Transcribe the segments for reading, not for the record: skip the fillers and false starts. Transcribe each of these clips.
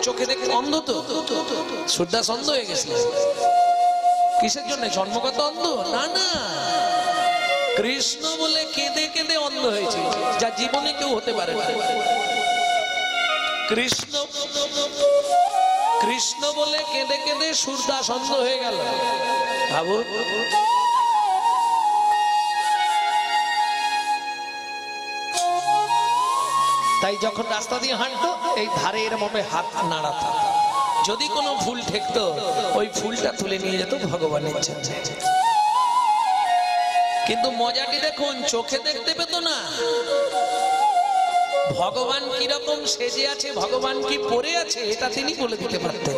চোখে দেখতে অন্ধ তো? সূর্যদাস অন্ধ হয়ে গেছিল কিসের জন্য? জন্মগত অন্ধ না, না, কৃষ্ণ বলে কেঁদে কেঁদে অন্ধ হয়েছে, যা জীবনে কেউ হতে পারে না। কৃষ্ণ কৃষ্ণ বলে কেঁদে কেঁদে সূর্যদাস অন্ধ হয়ে গেল। ভাবো, তাই যখন রাস্তা দিয়ে হাঁটতো এই ধারে এর মতো হাত নাড়াতো, যদি কোনো ফুল ঠেকতো ওই ফুলটা তুলে নিয়ে যেত ভগবানের জন্য। কিন্তু মজাটি দেখুন, চোখে দেখতে পেত না ভগবান কিরকম সেজে আছে, ভগবান কি পড়ে আছে, এটা তিনি বলে দিতে পারতেন।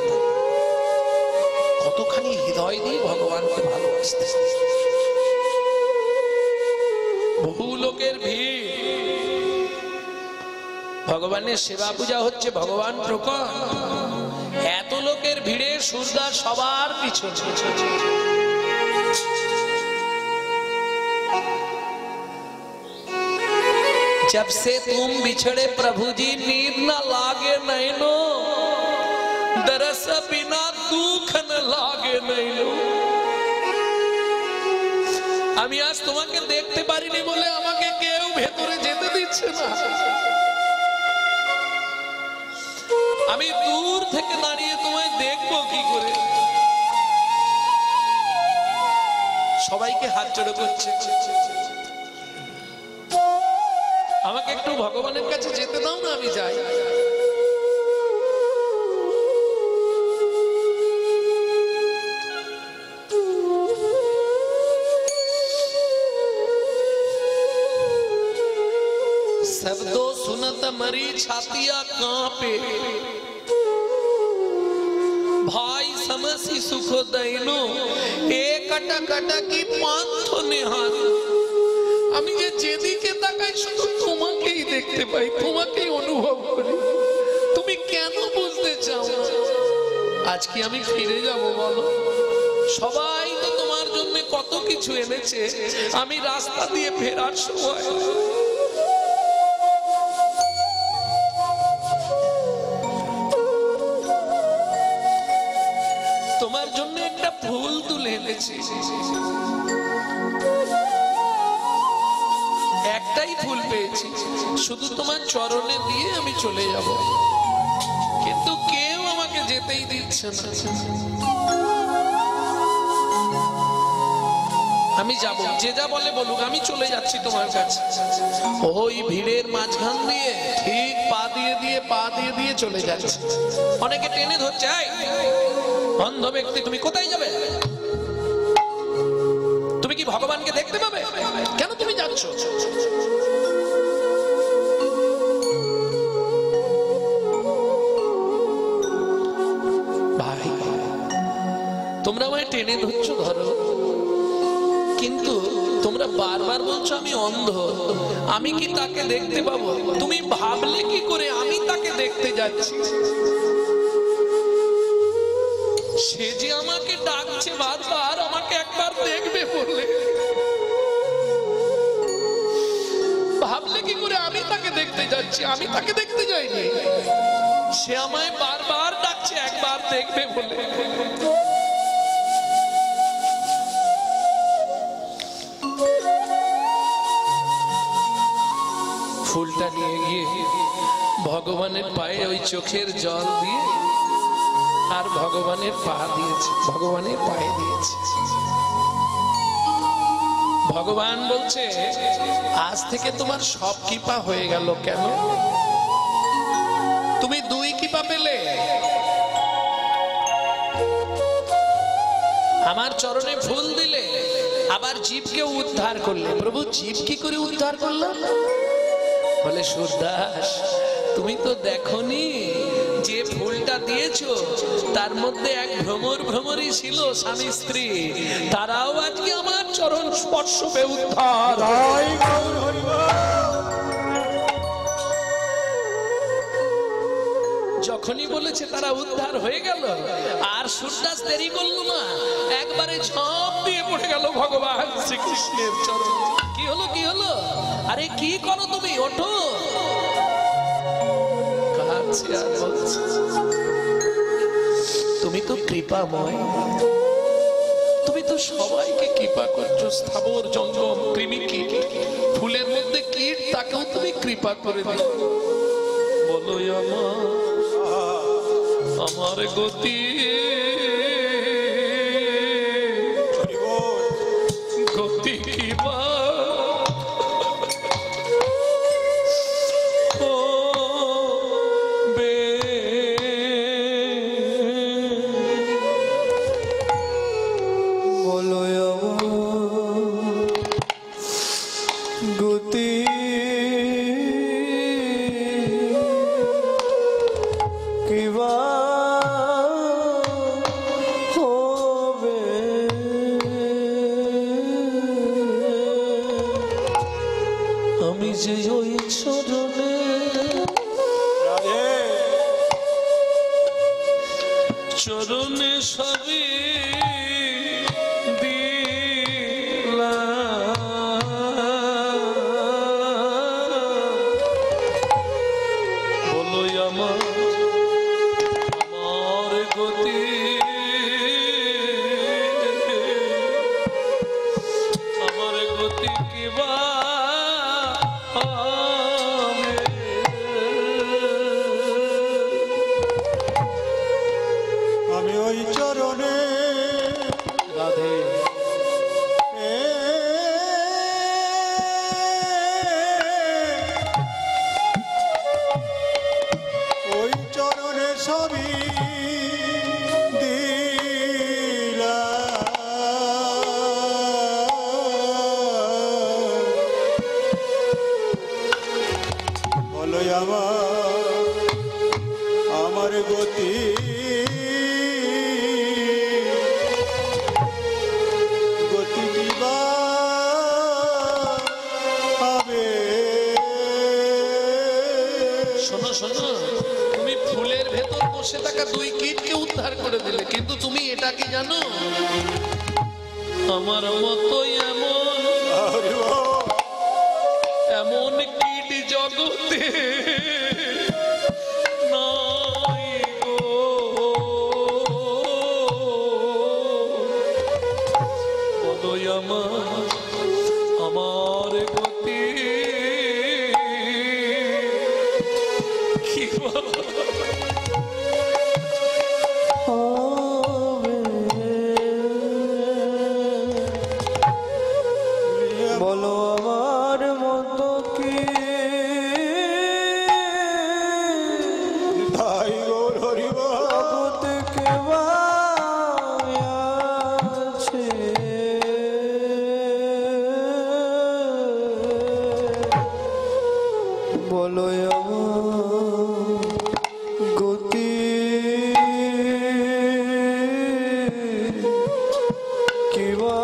কতখানি হৃদয় দিয়ে ভগবানকে ভালোবাসতে। বহু লোকের ভিড়, ভগবানের সেবা পূজা হচ্ছে, ভগবান প্রকট, এত লোকের ভিড়ে সূর্যদাস সবার পিছনে। जब से तुम बिछड़े प्रभु जी नींद न लागे नैनो, दरस बिना दुख न लागे नैनो। আমি আজ তোমাকে দেখতে পারিনি বলে আমাকে কেউ ভেতরে যেতে দিচ্ছে না। আমি দূর থেকে দাঁড়িয়ে তোমায় দেখবো কি করে। সবাইকে হাত জোড়ো করছে, আমাকে একটু ভগবানের কাছে যেতে দাও না, আমি যাই। शब्दो सुनत मरी छातिया कांपे, भाई समसी सुख दैनो एक कटा कटा की पांथ निहार। আমি যে যেদিকে তাকাই শুধু তোমাকেই দেখতে পাই, তোমাকেই অনুভব করি। তুমি কেন বুঝতে চাও না? আজকে আমি ফিরে যাব বলো? সবাই তো তোমার জন্য কত কিছু এনেছে, আমি রাস্তা দিয়ে ফেরার সময় তোমার জন্য একটা ফুল তুলে এনেছি। একটাই ফুল পেয়েছি, শুধু তোমার চরণে দিয়ে আমি চলে যাব, কিন্তু কেউ আমাকে যেতেই দিচ্ছে না। আমি যাব, যে যা বলে বলুক, আমি চলে যাচ্ছি তোমার কাছে। ওই ভিড়ের মাঝখান দিয়ে ঠিক পা দিয়ে দিয়ে চলে যাচ্ছে। অনেকে টেনে ধরছে, অন্ধ ব্যক্তি তুমি কোথায় যাবে? তুমি কি ভগবানকে দেখতে পাবে? কেন তুমি যাচ্ছ? ভাই, তোমরা আমায় টেনে ধরছো, ধরো, কিন্তু তোমরা বারবার বলছো আমি অন্ধ, আমি কি তাকে দেখতে পাবো? তুমি ভাবলে কি করে আমি তাকে দেখতে যাচ্ছি? সে যে আমাকে ডাকছে বারবার, আমাকে একবার দেখবে বলে, ভাবলে কি করে আমি তাকে দেখতে যাচ্ছি? আমি তাকে দেখতে যাইনি, সে আমায় বারবার ডাকছে একবার দেখবে বলে। ফুলটা নিয়ে গিয়ে ভগবানের পায়ে ওই চোখের জল দিয়ে আর ভগবানের পা দিয়েছে, ভগবানের পায়ে দিয়েছে। ভগবান বলছে, আজ থেকে তোমার সব কৃপা হয়ে গেল। কেন? তুমি দুই কৃপা পেলে। আমার চরণে ফুল দিলে, আবার জীবকে উদ্ধার করলে। প্রভু, জীব কি করে উদ্ধার করলাম? বলে, সূর্যদাস, তুমি তো দেখোনি যে ফুলটা দিয়েছো তার মধ্যে এক ভ্রমরই ছিল, স্বামী স্ত্রী, তারাও আজকে আমার চরণ স্পর্শ পেয়ে উদ্ধার। যখনই বলেছে তারা উদ্ধার হয়ে গেল, আর সূর্যদাস দেরি করলো না, একবারে ঝাঁপ দিয়ে পড়ে গেল ভগবান শ্রীকৃষ্ণের চরণ। কি হলো, কি হলো? আরে কি করো তুমি? ওঠো। কাছে আর বলছে, তুমি তো কৃপাময়, তুমি তো সবাইকে কৃপা করছো। স্থাবর জঙ্গম কৃমি কীট, ফুলের মধ্যে কীট, তাকেও তুমি কৃপা করে দিও। বলো আমার গতি গতি কিবা চরণে সবই দিলাম। বলো আমার গতি আমার গতি কিবা আমি ওই চরণে রাধে ওই চরণে সবই দিলাম। বলো আমার গতি শোনো শোনো, তুমি ফুলের ভেতর বসে থাকা দুই কীটকে উদ্ধার করে দিলে, কিন্তু তুমি এটা কি জানো আমার মতোই এমন এমন কীট জগতে নাই গো। বলো আমার গতি বলো আমার মতো কি তাই গৌর হরিব থেকে আছে। বলো গতি কিবা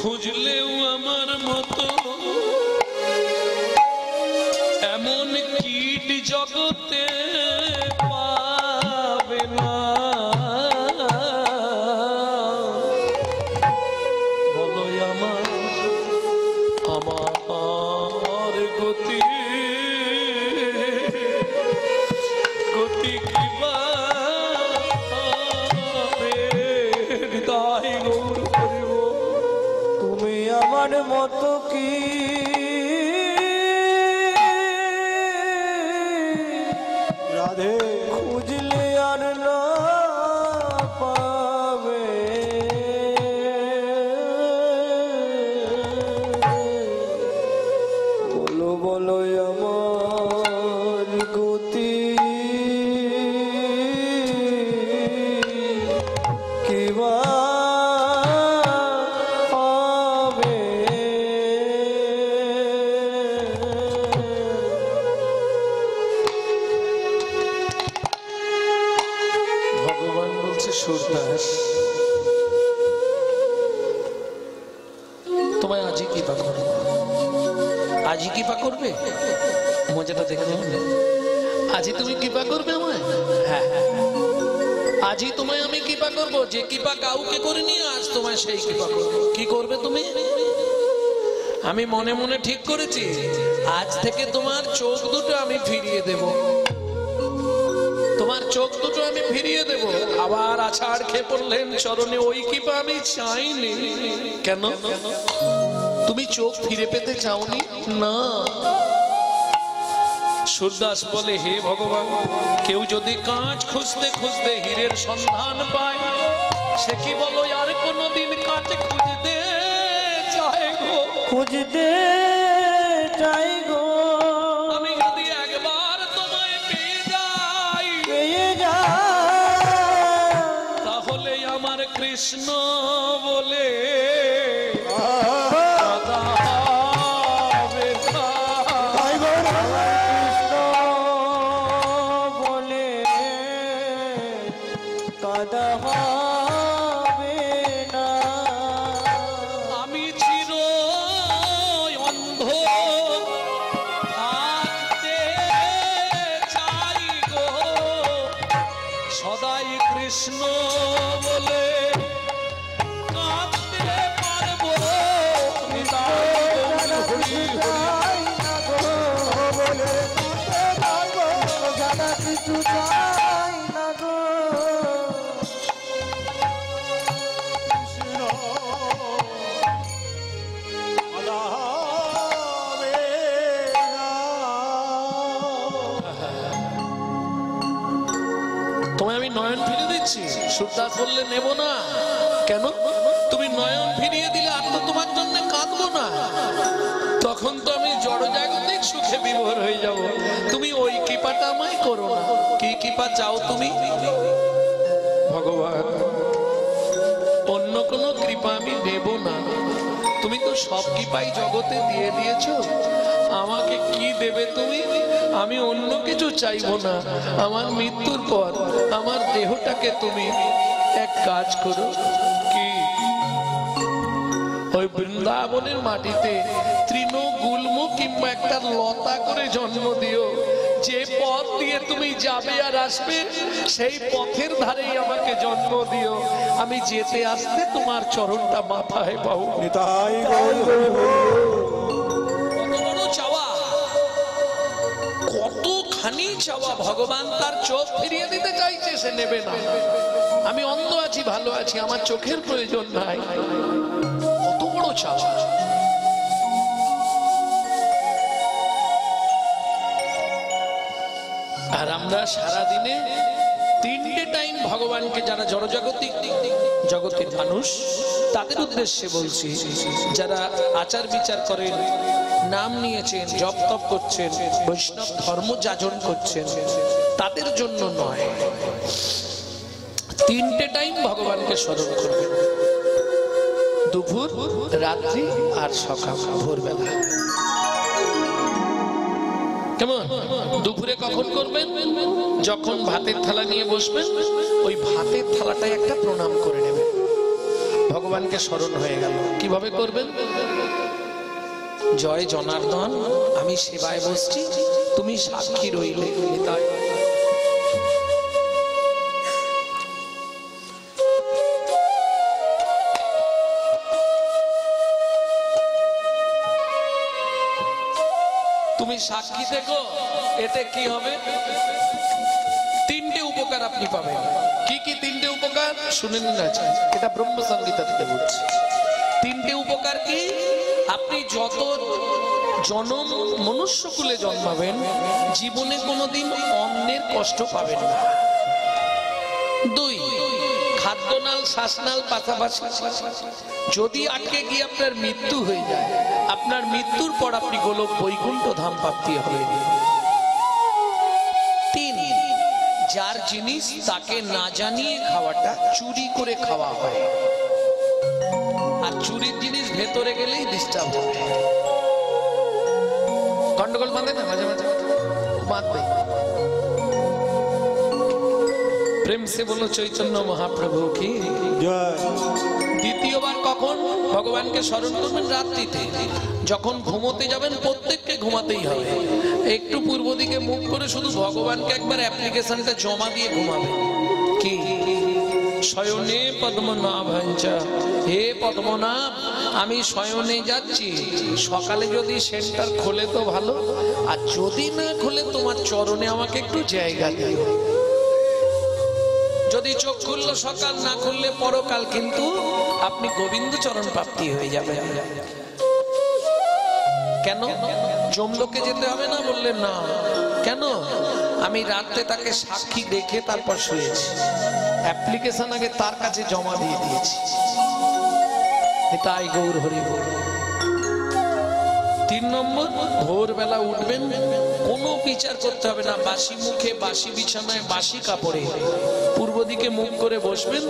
খুঁজলেও আমার মতো এমন কীট জগতে পাবে না। বলো আমার গতি গতি কিবা হৃদয় গৌর করিব। তুমি আমার মতো কি রাধে খুঁজলে আর না পাবে। বলো বলো আমার গতি কিবা তোমায় আজই কৃপা করবে, আজই কৃপা করবে। মজাটা দেখে আজই তুমি কৃপা করবে আমায়। হ্যাঁ আজই তোমায় আমি কৃপা করব, যে কৃপা কাউকে করিনি আজ তোমায় সেই কৃপা করবো। কি করবে তুমি? আমি মনে মনে ঠিক করেছি আজ থেকে তোমার চোখ দুটো আমি ফিরিয়ে দেব, তোমার চোখ দুটো আমি ফিরিয়ে দেব। আবার আছাড় খেয়ে পড়লেন চরণে, ওই কৃপা আমি চাইনি। কেন? তুমি চোখ ফিরে পেতে চাওনি? না। সূরদাস বলে, হে ভগবান, কেউ যদি কাঁচ খুঁজতে খুঁজতে হীরের সন্ধান পায়, সে কি বলো আর কোনদিন কাঁচ খুঁজতে চায় গো? খুঁজতে চাই গো। আমি যদি একবার তোমায় পেয়ে যাই, তাহলে আমার কৃষ্ণ বলে কৃষ্ণ বলে কাঁদতে পারবো কিছু চাই না গো। তোমায় আমি নয়ন ফিরে দিচ্ছি। সূরদাস বললে, নেব না। কেন? তুমি নয়ন ফিরিয়ে দিলে আর তো তোমার জন্য কাঁদবো না, তখন তো আমি জড়জাগতিক সুখে বিভোর হয়ে যাব। তুমি ওই কৃপাটা আমায় করো না। কি কৃপা চাও তুমি? ভগবান, অন্য কোনো কৃপা আমি দেব না। তুমি তো সব কৃপাই জগতে দিয়ে দিয়েছো, আমাকে কি দেবে তুমি? আমি অন্য কিছু চাইবো না। আমার মৃত্যুর পর আমার দেহটাকে তুমি এক কাজ করো। কি? ওই বৃন্দাবনের মাটিতে তৃণ গুল্ম কিংবা একটা লতা করে জন্ম দিও। যে পথ দিয়ে তুমি যাবে আর আসবে, সেই পথের ধারেই আমাকে জন্ম দিও। আমি যেতে আসতে তোমার চরণটা মাথায় পাবো। কতখানি চাওয়া! ভগবান তার চোখ ফিরিয়ে দিতে চাইছে, সে নেবে না। আমি অন্ধ আছি, ভালো আছি, আমার চোখের প্রয়োজন নাই। কত বড় চাওয়া! আর আমরা সারাদিনে 3টে টাইম ভগবানকে, যারা জড়জাগতিক জগতের মানুষ তাদের উদ্দেশ্যে বলছি, যারা আচার বিচার করেন, নাম নিয়েছেন, জপ তপ করছেন, বৈষ্ণব ধর্ম যাজন করছেন, তাদের জন্য নয়। 3টে টাইম ভগবানকে স্মরণ করবেন, দুপুর, রাত্রি আর সকাল, ভোরবেলা। কেমন? দুপুরে কখন করবেন? যখন ভাতের থালা নিয়ে বসবেন, ওই ভাতের থালাটায় একটা প্রণাম করে নেবেন। ভগবানকে স্মরণ হয়ে গেল। কিভাবে করবেন? জয় জনার্দন, আমি সেবায় বসছি, তুমি সাক্ষী রইলে। তাই তুমি সাক্ষী দেখো। এতে কি হবে? 3টে উপকার আপনি পাবেন। কি কি 3টে উপকার? শুনে নিন। আছে, এটা ব্রহ্ম সংগীতা থেকে বলছি। 3টে উপকার কি? আপনি যত জন্ম মনুষ্যকুলে জন্মাবেন, জীবনে কোনোদিন অন্যের কষ্ট পাবেন না। 2, খাদ্যনাল শ্বাসনাল পাশাপাশি যদি আটকে গিয়ে আপনার মৃত্যু হয়ে যায়, আপনার মৃত্যুর পর আপনি গোলক বৈকুণ্ঠ ধাম প্রাপ্তি হবে। 3, যার জিনিস তাকে না জানিয়ে খাওয়াটা চুরি করে খাওয়া হয়, আর চুরির জিনিস ভেতরে গেলেই ডিস্টার্ব হবে। গন্ডগোল বাঁধে না মাঝে মাঝে? বাঁধবে। প্রেম সে বলো চৈতন্য মহাপ্রভু কি জয়। দ্বিতীয়বার কখন ভগবানকে স্মরণ করবেন? রাত্রিতে। যখন ঘুমোতে যাবেন, প্রত্যেককে ঘুমাতেই হবে, একটু পূর্ব দিকে মুখ করে শুধু ভগবানকে একবার অ্যাপ্লিকেশনটা জমা দিয়ে ঘুমাবেন। কি? শয়নে পদ্মনাভঞ্চ হে পদ্মনাভ, আমি শয়নে যাচ্ছি, সকালে যদি সেন্টার খোলে তো ভালো, আর যদি না খোলে তোমার চরণে আমাকে একটু জায়গা দিও। যদি চোখ খুললো সকাল, না খুললে পরকাল, কিন্তু আপনি গোবিন্দ চরণ প্রাপ্তি হয়ে যাবে। কেন? যমলোকে যেতে হবে না? বললেন না। কেন? আমি রাতে তাকে সাক্ষী দেখে তারপর শুয়েছি, অ্যাপ্লিকেশন আগে তার কাছে জমা দিয়ে দিয়েছি। তাই গৌর হরি বল। 3 নম্বর, ভোরবেলা উঠবেন, কোনো বিচার করতে হবে না, বাসি মুখে, বাসি বিছানায়, বাসি কাপড়ে পূর্ব দিকে মুখ করে বসবেন।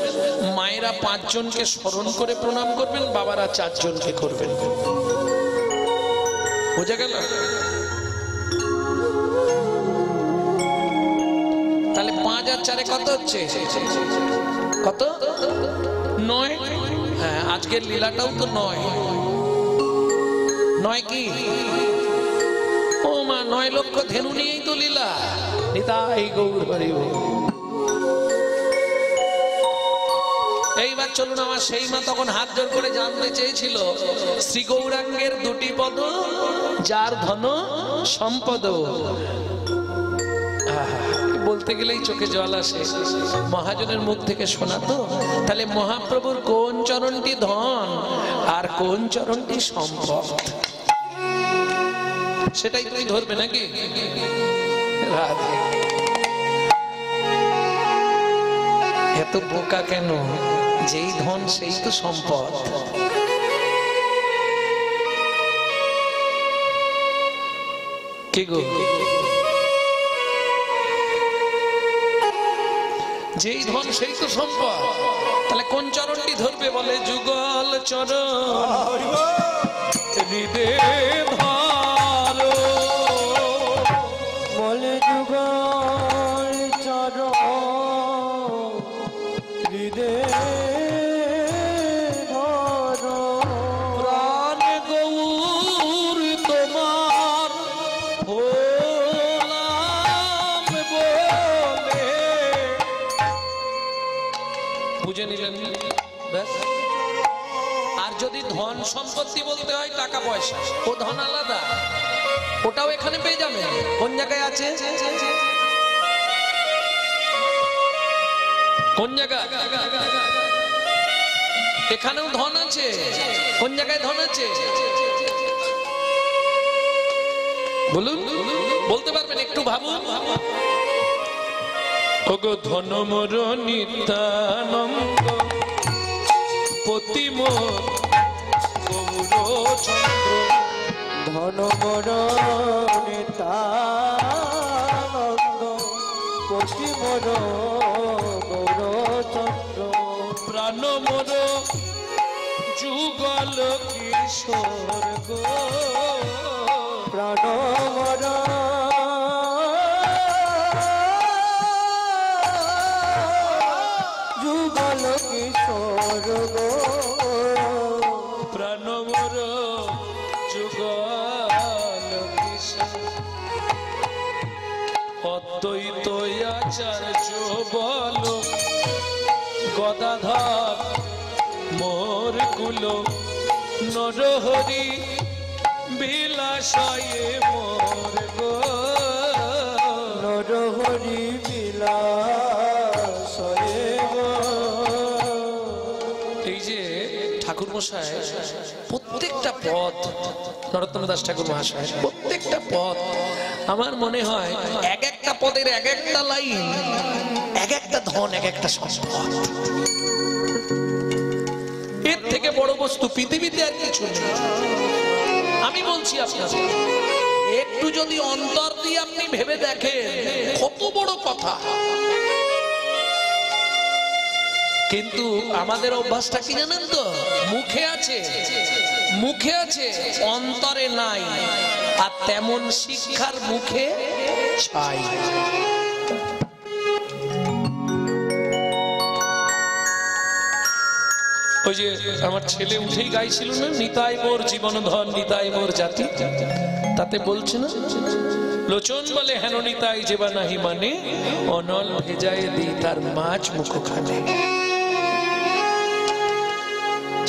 মায়েরা 5 জনকে স্মরণ করে প্রণাম করবেন, বাবারা 4 জনকে করবেন। বোঝা গেল? তাহলে 5 আর 4 কত হচ্ছে? কত? 9। হ্যাঁ, আজকের লীলাটাও তো 9। 9 কি? ও মা, 9 লক্ষ ধেনু নিয়েই তো লীলা। নিতাই গৌর হরি বল। এইবার চলুন, আমার সেই মা তখন হাত জোর করে জানতে চেয়েছিল, শ্রী গৌরাঙ্গের 2টি পদ, যার ধন সম্পদ। বলতে গেলেই চোখে জল আসে, মহাজনের মুখ থেকে শোনা তো। তাহলে মহাপ্রভুর কোন চরণটি ধন আর কোন চরণটি সম্পদ, সেটাই তুমি ধরবে নাকি? রাধে। এত বোকা কেন? যেই ধন সেই তো সম্পদ। কি গো? যেই ধন সেই তো সম্পদ। তাহলে কোন চরণটি ধরবে? বলে যুগল চরণ হৃদয়ে ধরো। বলে যুগল চরণ হৃদয়ে ধরো। প্রাণ গৌর তোমার হলাম বলে। বুঝে নিলেন? ব্যাস। আর যদি ধন সম্পত্তি বলতে হয়, টাকা পয়সা, ও ধন আলাদা, ওটাও এখানে পেয়ে যাবে। কোন জায়গায় আছে? কোন জায়গা? এখানেও ধন আছে। কোন জায়গায় ধন আছে বলুন, বলতে পারবেন? একটু ভাবুন। ওগো ধন মোর নিত্যানন্দ পতি মোর গৌরচন্দ্র। ধন মোর নিত্যানন্দ পতি মোর গৌরচন্দ্র। প্রাণ মোর যুগল কিশোর গো। প্রাণ মোর যুগল কিশোর গো। প্রাণ মোর যুগল কিশোর। অদ্বৈত আচার্য বল গদাধর মোর কুল। নরহরি বিলাসয়ে মোর গো। নরহরি বিলাসয়ে গো। এই যে ঠাকুর মশাই প্রত্যেকটা পদ, নরোত্তম দাস ঠাকুর মহাশয় প্রত্যেকটা পদ, আমার মনে হয় এক একটা পদের এক একটা লাইন, এক একটা ধন, এক একটা সম্পদ। এর থেকে বড় বস্তু পৃথিবীতে আর কিছু নেই। আমি বলছি আপনার, একটু যদি অন্তর দিয়ে আপনি ভেবে দেখেন কত বড় কথা। কিন্তু আমাদের অভ্যাসটা কি জানেন তো? মুখে আছে, মুখে আছে, অন্তরে নাই। আর তেমন শিক্ষার মুখে ছাই। ওই যে আমার ছেলে উঠেই গাইছিল না, নিতাই মোর জীবন ধন, নিতাই মোর জাতি। তাতে বলছে না, লোচন বলে হেন নিতাই যেবা নাহি মানে, অনল ভেজায় দি তার মাছ মুখ খানে।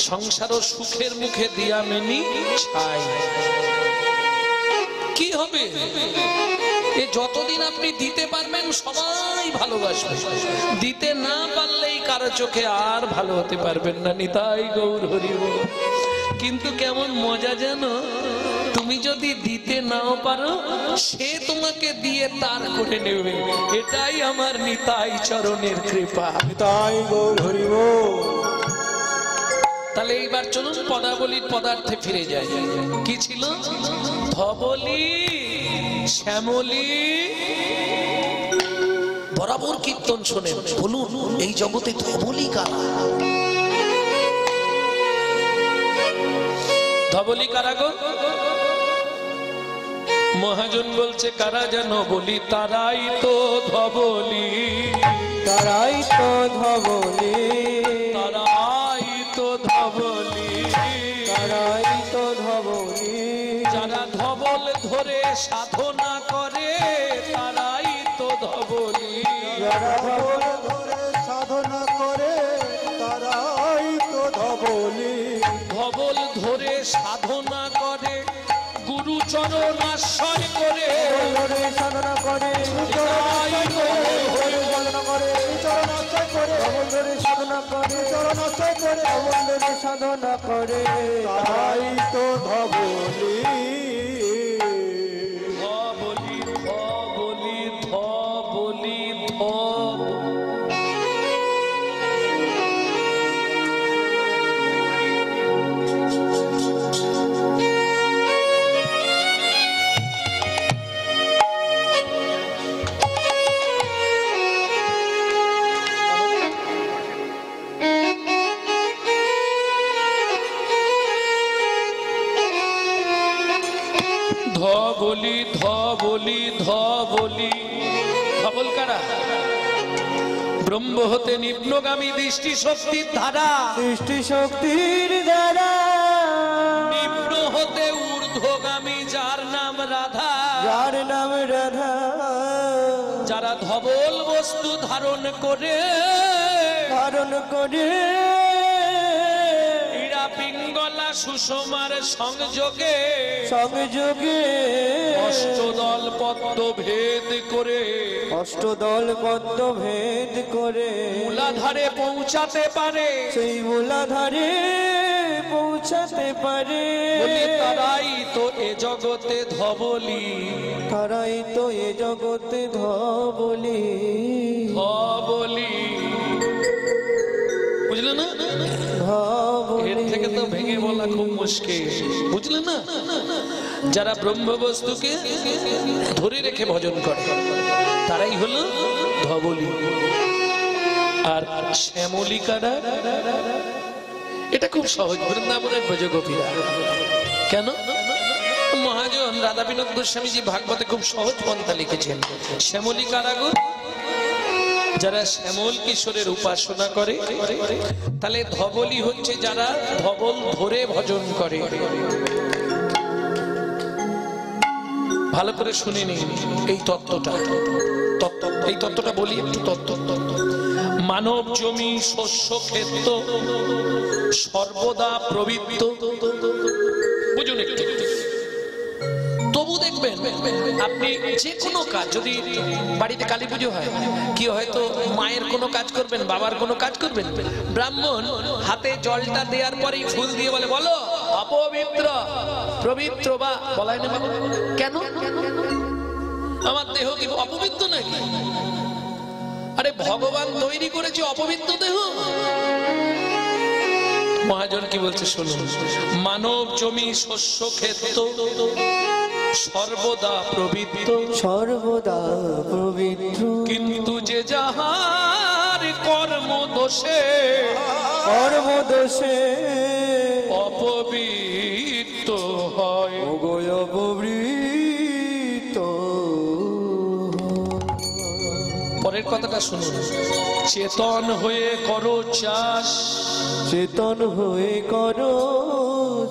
সংসার সুখের মুখে দিয়া মেনি ছাই। কি হবে? এ যতদিন আপনি দিতে পারবেন সবাই ভালোবাসবে, দিতে না পারলেই কারো চোখে আর ভালো হতে পারবেন না। নিতাই গৌর হরি বল। কিন্তু কেমন মজা জানো, তুমি যদি দিতে নাও পারো সে তোমাকে দিয়ে তার করে নেবে। এটাই আমার নিতাই চরণের কৃপা। তাই গৌর হরি বল। তাহলে এইবার চলুন পদাবলীর পদার্থে ফিরে যাই। কি ছিল? ধবলি, শ্যামলী। বরাবর কীর্তন শোনেন, বলুন এই জগতে ধবলি কারা? ধবলি কারা গো? মহাজন বলছে কারা যেন বলি, তারাই তো ধবলি, তারাই তো ধবলি, তারাই তো ধবলি, তারাই তো ধবলি। যারা ধবল ধরে সাধনা করে তারাই তো ধবলি, যারা ধবল ধরে সাধনা করে তারাই তো ধবলি। ধবল ধরে সাধনা করে গুরু চরণ আশ্রয় করে ধরে সাধনা করে তাই তো সাধনা করে চরণ আশ্রয় করে ধবল ধরে সাধনা করে চরণ আশ্রয় করে ধবল ধরে সাধনা করে তারাই তো ধবলি। ধবলি ধবলি ধবলি ধব। ধবলি ধবলি ধবলি। ধবল কারা? ব্রহ্ম হতে নিম্নগামী দৃষ্টি শক্তির ধারা, দৃষ্টি শক্তির দ্বারা নিম্ন হতে ঊর্ধ্বগামী যার নাম রাধা, যার নাম রাধা। যারা ধবল বস্তু ধারণ করে ধারণ করে ইরা পিঙ্গলা সুষমার সংযোগে সংযোগে অষ্টদল পদ্ম ভেদ করে অষ্টদল পদ্ম ভেদ করে মূলাধারে পৌঁছাতে পারে। সেই মূলাধারে পৌঁছাতে পারে। বলি তারাই তো এ জগতে ধবলি, তারাই তো এ জগতে ধবলি। ধবলি। বুঝলে না? এর ধবলি থেকে তো ভেঙে বলা খুব মুশকিল, বুঝলে না? যারা ব্রহ্ম বস্তুকে ধরে রেখে ভজন করে তারাই হলো ধবলি। আর শ্যামলী কারা? এটা খুব সহজ, বৃন্দাবনের ব্রজগোপীরা। কেন? মহাজন রাধা বিনোদ গোস্বামীজি ভাগবতে খুব সহজ পন্থা লিখেছেন। শ্যামলী কারা গো? যারা শ্যামল কিশোরের উপাসনা করে। তাহলে ধবলি হচ্ছে যারা ধবল ধরে ভজন করে। ভালো করে শুনে নিন এই তত্ত্বটা। এই তত্ত্বটা বলি একটু। তত্ত্ব: মানব জমি শস্য ক্ষেত্র সর্বদা প্রবৃত্ত। বুঝুন একটু। তবু দেখবেন আপনি যে কোনো কাজ, যদি বাড়িতে কালী পুজো হয়, কি হয়তো মায়ের কোনো কাজ করবেন, বাবার কোনো কাজ করবেন, ব্রাহ্মণ হাতে জলটা দেওয়ার পরেই ফুল দিয়ে বলে বলো অপবিত্র পবিত্র, বা বলাই না বাবা। কেন? আমার দেহ কি অপবিত্র নাকি? আরে ভগবান তৈরি করেছে অপবিত্র দেহ। মহাজন কি বলছে শুনুন: মানব জমি শস্য ক্ষেত্র সর্বদা প্রবৃত্ত, সর্বদা পবিত্র, কিন্তু যে যাহার কর্ম দোষে অপবিত্র হয়, অপবিত্র। পরের কথাটা শুনুন: চেতন হয়ে করো চাষ, চেতন হয়ে করো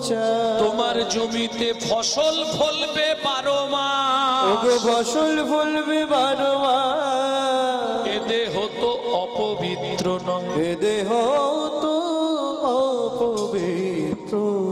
চাষ, তোমার জমিতে ফসল ফলবে 12 মাস, ফসল ফলবে 12 মাস। এ দেহ তো অপবিত্র নয়, এ দেহ তো অপবিত্র চোখ